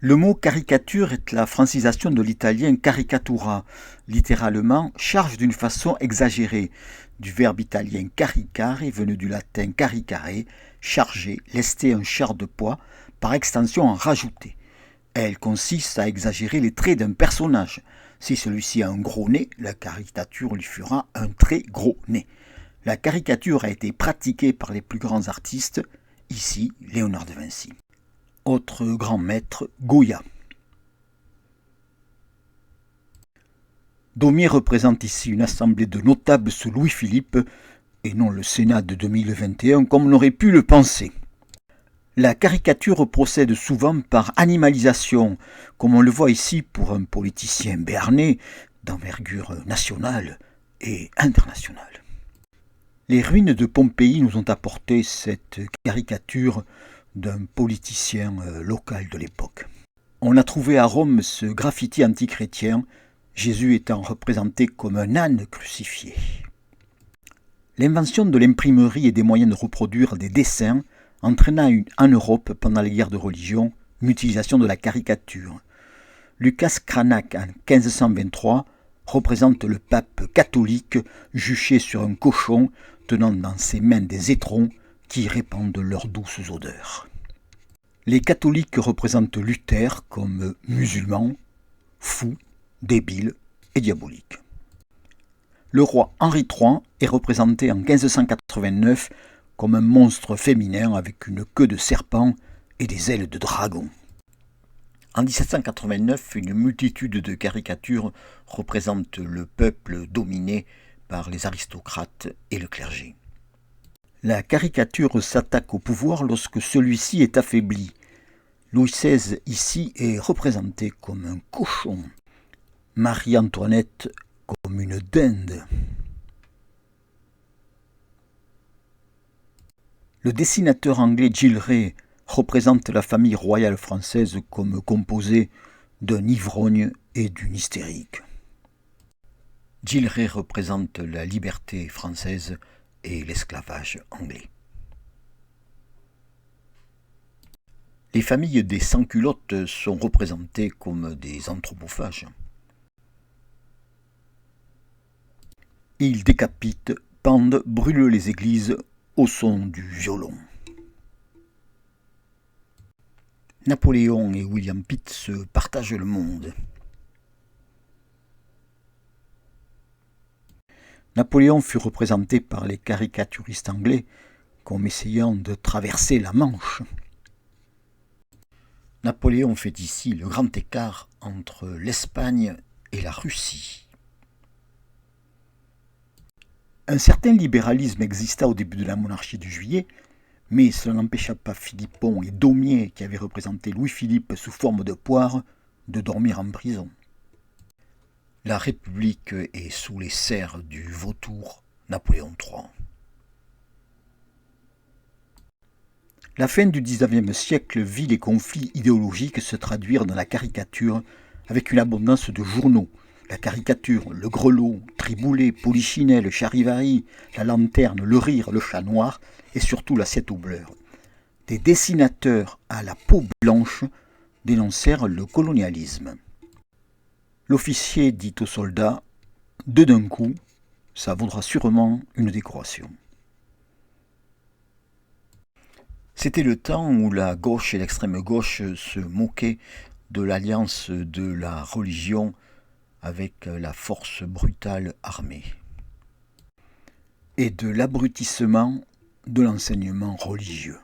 Le mot caricature est la francisation de l'italien caricatura, littéralement charge d'une façon exagérée, du verbe italien caricare venu du latin caricare, charger, lester un char de poids, par extension en rajouter. Elle consiste à exagérer les traits d'un personnage. Si celui-ci a un gros nez, la caricature lui fera un très gros nez. La caricature a été pratiquée par les plus grands artistes, ici Léonard de Vinci. Autre grand maître, Goya. Daumier représente ici une assemblée de notables sous Louis-Philippe, et non le Sénat de 2021 comme on aurait pu le penser. La caricature procède souvent par animalisation, comme on le voit ici pour un politicien béarnais d'envergure nationale et internationale. Les ruines de Pompéi nous ont apporté cette caricature d'un politicien local de l'époque. On a trouvé à Rome ce graffiti antichrétien, Jésus étant représenté comme un âne crucifié. L'invention de l'imprimerie et des moyens de reproduire des dessins entraîna en Europe, pendant les guerres de religion, une utilisation de la caricature. Lucas Cranach, en 1523, représente le pape catholique juché sur un cochon, tenant dans ses mains des étrons qui répandent leurs douces odeurs. Les catholiques représentent Luther comme musulman, fou, débile et diabolique. Le roi Henri III est représenté en 1589 comme un monstre féminin avec une queue de serpent et des ailes de dragon. En 1789, une multitude de caricatures représentent le peuple dominé par les aristocrates et le clergé. La caricature s'attaque au pouvoir lorsque celui-ci est affaibli. Louis XVI ici est représenté comme un cochon, Marie-Antoinette comme une dinde. Le dessinateur anglais Gilles Ray représente la famille royale française comme composée d'un ivrogne et d'une hystérique. Gilles Ray représente la liberté française et l'esclavage anglais. Les familles des sans-culottes sont représentées comme des anthropophages. Ils décapitent, pendent, brûlent les églises au son du violon. Napoléon et William Pitt se partagent le monde. Napoléon fut représenté par les caricaturistes anglais comme essayant de traverser la Manche. Napoléon fait ici le grand écart entre l'Espagne et la Russie. Un certain libéralisme exista au début de la monarchie de Juillet, mais cela n'empêcha pas Philippon et Daumier, qui avaient représenté Louis-Philippe sous forme de poire, de dormir en prison. La République est sous les serres du vautour Napoléon III. La fin du XIXe siècle vit les conflits idéologiques se traduire dans la caricature avec une abondance de journaux. La caricature, le grelot, Triboulet, Polichinelle, Charivari, la lanterne, le rire, le chat noir et surtout l'assiette au beurre. Des dessinateurs à la peau blanche dénoncèrent le colonialisme. L'officier dit aux soldats « deux d'un coup, ça vaudra sûrement une décoration ». C'était le temps où la gauche et l'extrême gauche se moquaient de l'alliance de la religion avec la force brutale armée et de l'abrutissement de l'enseignement religieux.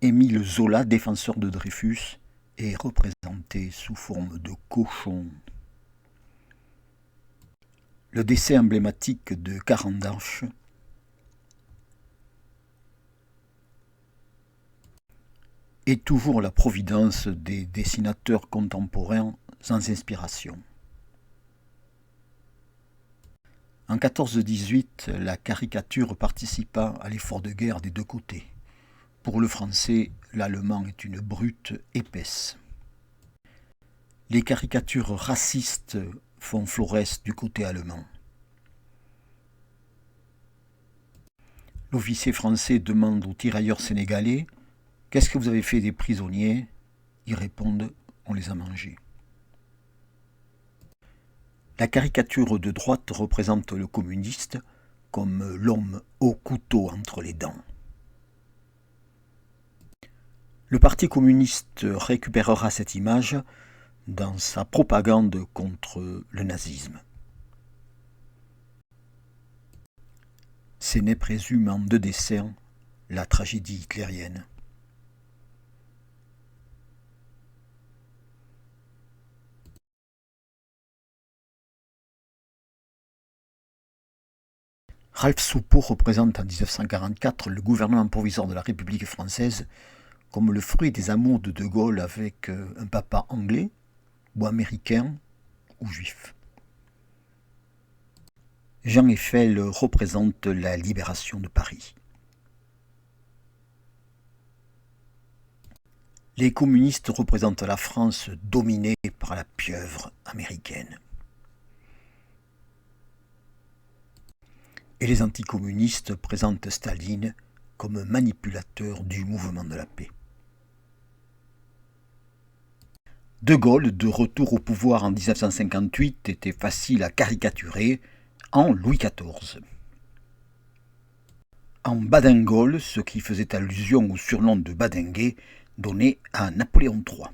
Émile Zola, défenseur de Dreyfus, est représenté sous forme de cochon. Le dessin emblématique de Carandache est toujours la providence des dessinateurs contemporains sans inspiration. En 1418, la caricature participa à l'effort de guerre des deux côtés. Pour le français, l'allemand est une brute épaisse. Les caricatures racistes font florès du côté allemand. L'officier français demande aux tirailleurs sénégalais Qu'est-ce que vous avez fait des prisonniers? Ils répondent, on les a mangés. La caricature de droite représente le communiste comme l'homme au couteau entre les dents. Le Parti communiste récupérera cette image dans sa propagande contre le nazisme. Séné présume en 2 dessins la tragédie hitlérienne. Ralph Soupeau représente en 1944 le gouvernement provisoire de la République française comme le fruit des amours de De Gaulle avec un papa anglais, ou américain, ou juif. Jean Eiffel représente la libération de Paris. Les communistes représentent la France dominée par la pieuvre américaine. Et les anticommunistes présentent Staline comme manipulateur du mouvement de la paix. De Gaulle, de retour au pouvoir en 1958, était facile à caricaturer en Louis XIV. En Badingole, ce qui faisait allusion au surnom de Badinguet donné à Napoléon III.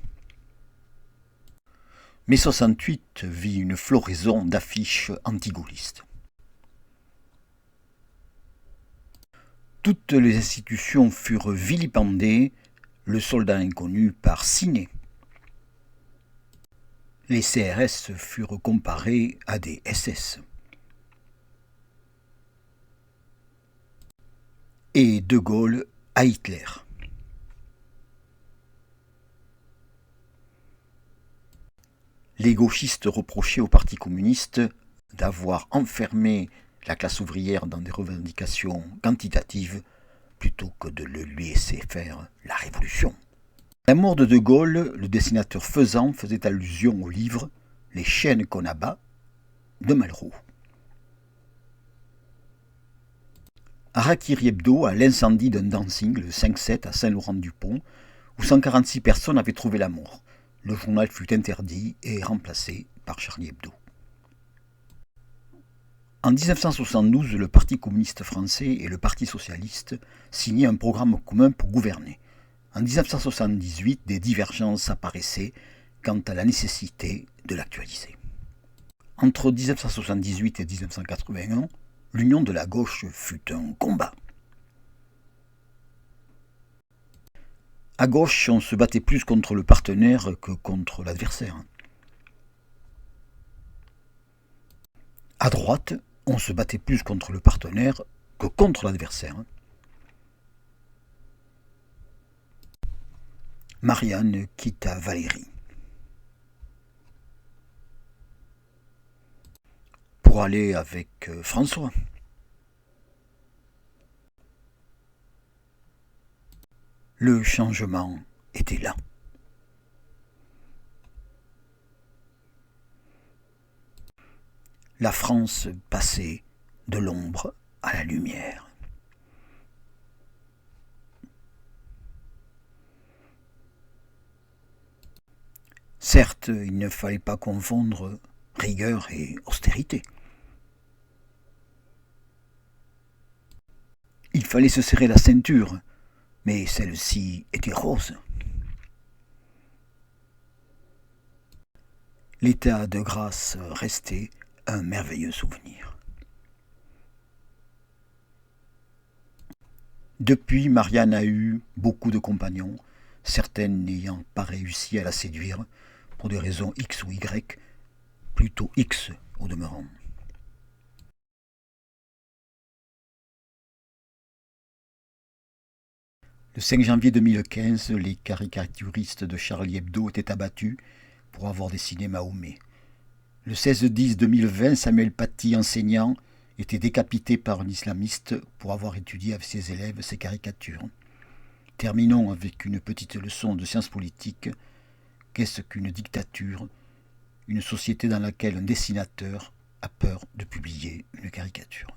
Mai 68 vit une floraison d'affiches anti-gaullistes. Toutes les institutions furent vilipendées, le soldat inconnu par Ciné. Les CRS furent comparés à des SS. Et De Gaulle à Hitler. Les gauchistes reprochaient au Parti communiste d'avoir enfermé la classe ouvrière dans des revendications quantitatives plutôt que de le laisser faire la révolution. À la mort de Gaulle, le dessinateur Faisan faisait allusion au livre « Les chaînes qu'on abat » de Malraux. Harakiri Hebdo à l'incendie d'un dancing le 5-7 à Saint-Laurent-du-Pont où 146 personnes avaient trouvé la mort. Le journal fut interdit et remplacé par Charlie Hebdo. En 1972, le Parti communiste français et le Parti socialiste signaient un programme commun pour gouverner. En 1978, des divergences apparaissaient quant à la nécessité de l'actualiser. Entre 1978 et 1981, l'union de la gauche fut un combat. À gauche, on se battait plus contre le partenaire que contre l'adversaire. À droite, on se battait plus contre le partenaire que contre l'adversaire. Marianne quitta Valérie pour aller avec François. Le changement était là. La France passait de l'ombre à la lumière. Certes, il ne fallait pas confondre rigueur et austérité. Il fallait se serrer la ceinture, mais celle-ci était rose. L'état de grâce restait un merveilleux souvenir. Depuis, Marianne a eu beaucoup de compagnons, certaines n'ayant pas réussi à la séduire, pour des raisons X ou Y, plutôt X au demeurant. Le 5 janvier 2015, les caricaturistes de Charlie Hebdo étaient abattus pour avoir dessiné Mahomet. Le 16-10-2020, Samuel Paty, enseignant, était décapité par un islamiste pour avoir étudié avec ses élèves ses caricatures. Terminons avec une petite leçon de sciences politiques. Qu'est-ce qu'une dictature? Une société dans laquelle un dessinateur a peur de publier une caricature.